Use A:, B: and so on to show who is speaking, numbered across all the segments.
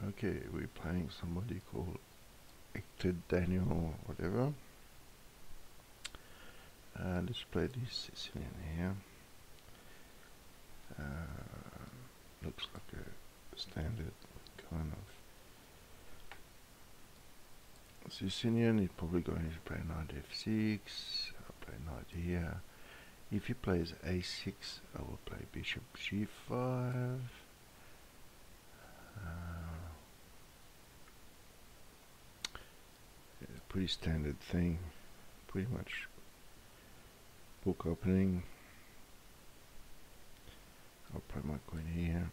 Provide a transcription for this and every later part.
A: Okay, we're playing somebody called Hector Daniel or whatever. Let's play this Sicilian here. Looks like a standard kind of Sicilian. He's probably going to play knight f6. I'll play knight here. If he plays a6, I will play bishop g5. Pretty standard thing, pretty much book opening. I'll play my queen here.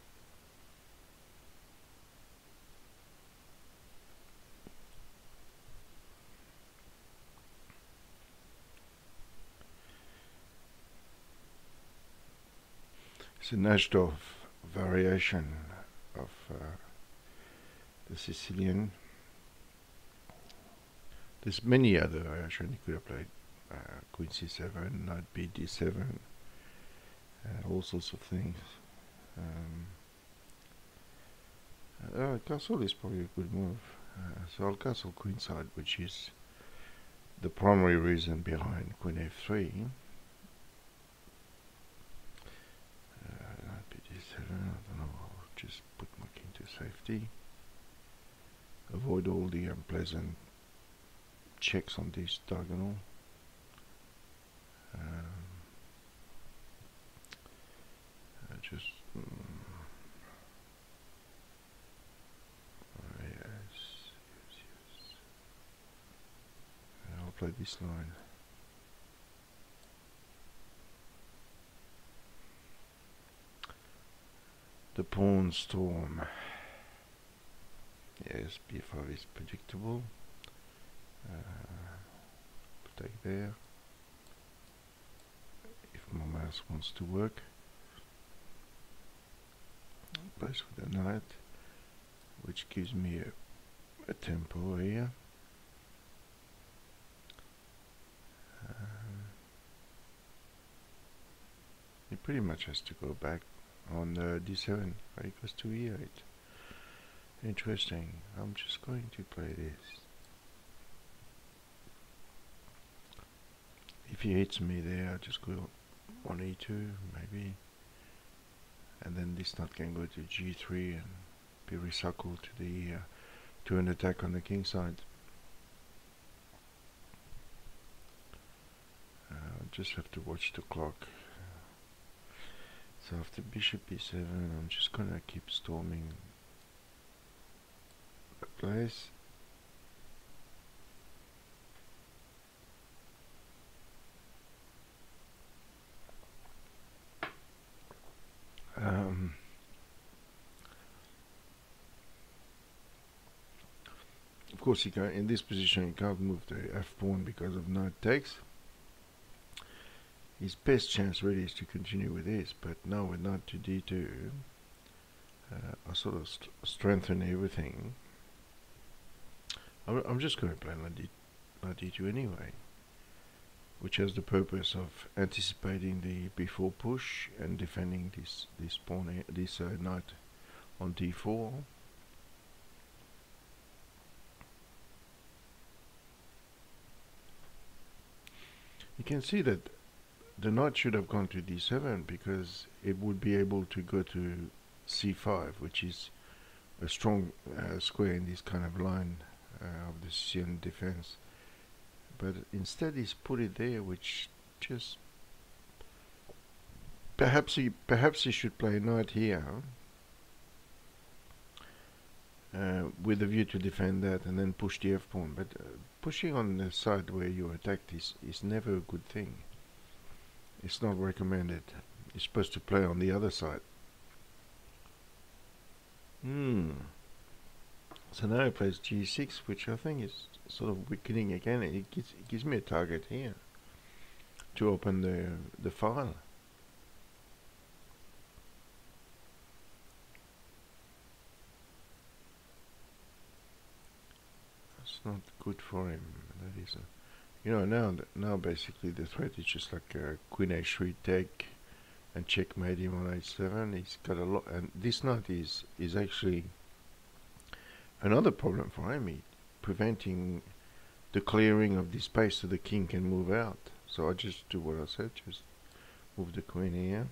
A: It's a Najdov variation of the Sicilian. There's many other variations. You could have played queen c7, knight b d7, all sorts of things. Castle is probably a good move. So I'll castle queenside, which is the primary reason behind queen f3. Knight b d7, I don't know, I'll just put my king to safety. Avoid all the unpleasant checks on this diagonal. Yes. I'll play this line. The pawn storm. Yes, b5 is predictable. Take there. If my mouse wants to work. Place with a knight, which gives me a tempo here. He pretty much has to go back on d7, right? Equals to e8. Interesting. I'm just going to play this. If he hits me there, I'll just go on e2 maybe, and then this knight can go to g3 and be recycled to the to an attack on the king side. Just have to watch the clock. So after bishop e7, I'm just gonna keep storming the place. Of course, you can, in this position you can't move the f pawn because of knight takes. His best chance really is to continue with this, but now with knight to d2, I sort of strengthen everything. I'm just going to play knight d2 anyway, which has the purpose of anticipating the b4 push and defending this pawn, this knight on d4. You can see that the knight should have gone to d7 because it would be able to go to c5, which is a strong square in this kind of line of the Sicilian defense. But instead he's put it there, which just perhaps he should play knight here with a view to defend that and then push the f pawn. But pushing on the side where you're attacked is never a good thing. It's not recommended. You're supposed to play on the other side. So now he plays g6, which I think is sort of weakening again. It gives me a target here to open the file. That's not good for him. That is, now basically the threat is just like queen h3 take and checkmate him on h7. He's got a lot, and this knight is actually another problem for him, preventing the clearing of the space so the king can move out. So I just do what I said, just move the queen here.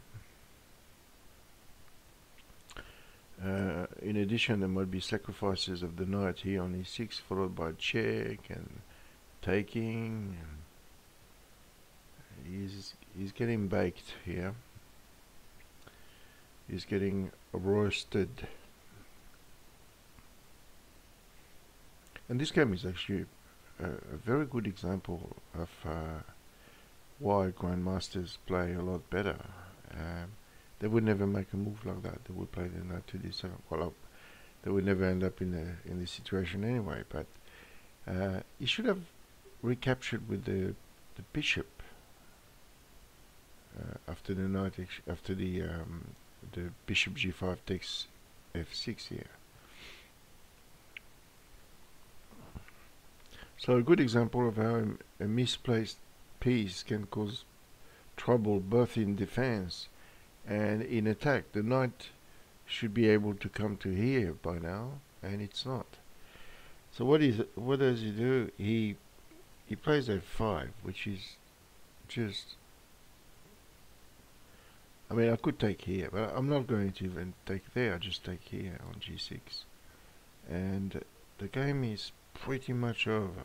A: In addition, there might be sacrifices of the knight here on e6, followed by check and taking. He's getting baked here. He's getting roasted. And this game is actually a very good example of why grandmasters play a lot better. They would never make a move like that. They would play the knight to d7. Well, they would never end up in this situation anyway. But he should have recaptured with the bishop after the knight, after the bishop g5 takes f6 here. So a good example of how a misplaced piece can cause trouble both in defense and in attack. The knight should be able to come to here by now, and it's not. So what does he do? He plays f5, which is just, I mean, I could take here, but I'm not going to even take there. I just take here on g6, and the game is pretty much over.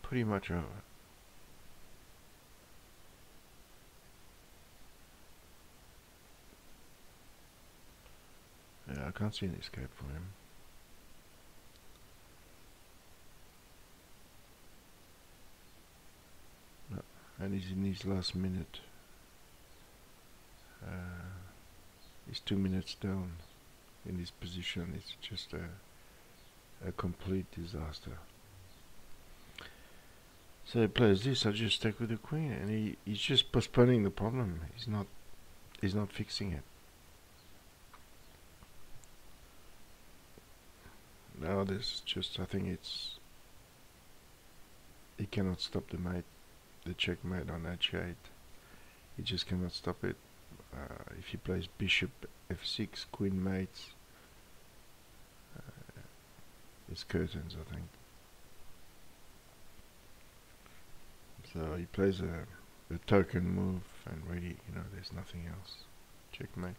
A: Pretty much over. Yeah, I can't see an escape for him. No, and he's in his last minute. He's 2 minutes down in this position. It's just a complete disaster. So he plays this. I just take with the queen, and he's just postponing the problem. He's not fixing it. Now there's just, I think he cannot stop the checkmate on h8. He just cannot stop it. If he plays bishop f6, queen mates, it's curtains, I think. So he plays a token move, and really, there's nothing else. Checkmate.